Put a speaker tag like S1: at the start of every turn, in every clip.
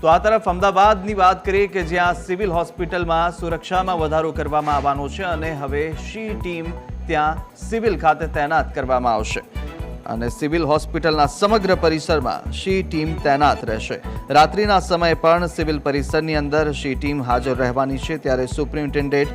S1: તો આ તરફ અમદાવાદની વાત કરીએ કે જ્યાં સિવિલ હોસ્પિટલમાં સુરક્ષામાં વધારો કરવામાં આવવાનો છે અને હવે શી ટીમ ત્યાં સિવિલ ખાતે તૈનાત કરવામાં આવશે અને સિવિલ હોસ્પિટલના સમગ્ર પરિસરમાં શી ટીમ તૈનાત રહેશે। રાત્રિના સમયે પણ સિવિલ પરિસરની અંદર શી ટીમ હાજર રહેવાની છે, ત્યારે સુપ્રિન્ટેન્ડન્ટ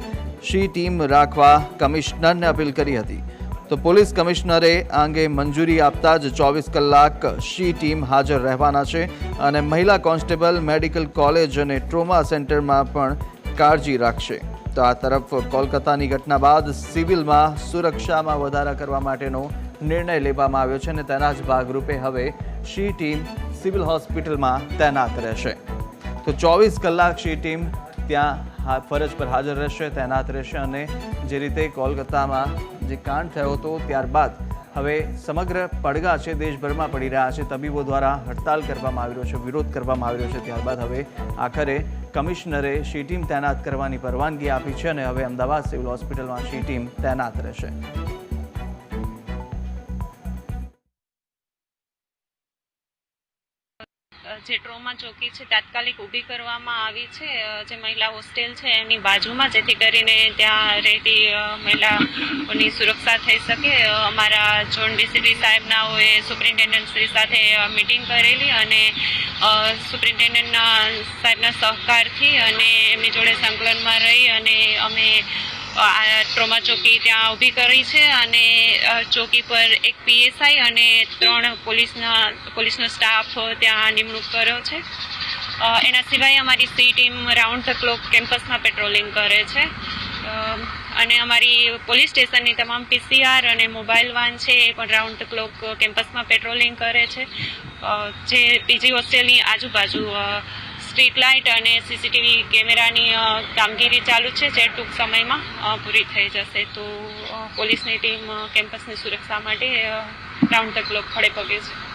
S1: શી ટીમ રાખવા કમિશનરને અપીલ કરી હતી। તો પોલીસ કમિશનરે આ અંગે મંજૂરી આપતા જ 24 કલાક શી ટીમ હાજર રહેવાના છે અને મહિલા કોન્સ્ટેબલ મેડિકલ કોલેજ અને ટ્રોમા સેન્ટરમાં પણ કાળજી રાખશે। તો આ તરફ કોલકાતાની ઘટના બાદ સિવિલમાં સુરક્ષામાં વધારા કરવા માટેનો નિર્ણય લેવામાં આવ્યો છે અને તેના જ ભાગરૂપે હવે શી ટીમ સિવિલ હોસ્પિટલમાં તૈનાત રહેશે। તો 24 કલાક શી ટીમ ત્યાં ફરજ પર હાજર રહેશે, તૈનાત રહેશે અને જે રીતે કોલકાતામાં જે કાંડ થયો હતો ત્યારબાદ હવે સમગ્ર પડઘા છે દેશભરમાં પડી રહ્યા છે। તબીબો દ્વારા હડતાલ કરવામાં આવી રહ્યો છે, વિરોધ કરવામાં આવી રહ્યો છે, ત્યારબાદ હવે આખરે કમિશનરે શી ટીમ તૈનાત કરવાની પરવાનગી આપી છે અને હવે અમદાવાદ સિવિલ હોસ્પિટલમાં શી ટીમ તૈનાત રહેશે।
S2: જે ટ્રોમા ચોકી છે તાત્કાલિક ઊભી કરવામાં આવી છે, જે મહિલા હોસ્ટેલ છે એની બાજુમાં, જેથી કરીને ત્યાં રહેતી મહિલાઓની સુરક્ષા થઈ શકે। અમારા જોન ડીસીપી સાહેબનાઓએ સુપ્રિન્ટેન્ડન્ટ શ્રી સાથે મિટિંગ કરેલી અને સુપ્રિન્ટેન્ડન્ટ સાહેબના સહકારથી અને એમની જોડે સંકલનમાં રહી અને અમે આ ટ્રોમા ચોકી ત્યાં ઊભી કરી છે અને ચોકી પર એક પીએસઆઈ અને 3 પોલીસનો સ્ટાફ ત્યાં નિમણૂક કર્યો છે। એના સિવાય અમારી C team round the clock કેમ્પસમાં પેટ્રોલિંગ કરે છે અને અમારી પોલીસ સ્ટેશનની તમામ પીસીઆર અને મોબાઈલ વાન છે એ પણ રાઉન્ડ ધ ક્લોક કેમ્પસમાં પેટ્રોલિંગ કરે છે। જે પીજી હોસ્ટેલની આજુબાજુ સ્ટ્રીટ લાઇટ અને સીસીટીવી કેમેરાની કામગીરી ચાલુ છે, જે ટૂંક સમયમાં પૂરી થઈ જશે। તો પોલીસની ટીમ કેમ્પસની સુરક્ષા માટે રાઉન્ડ ધ ક્લોક ખડે પગે છે।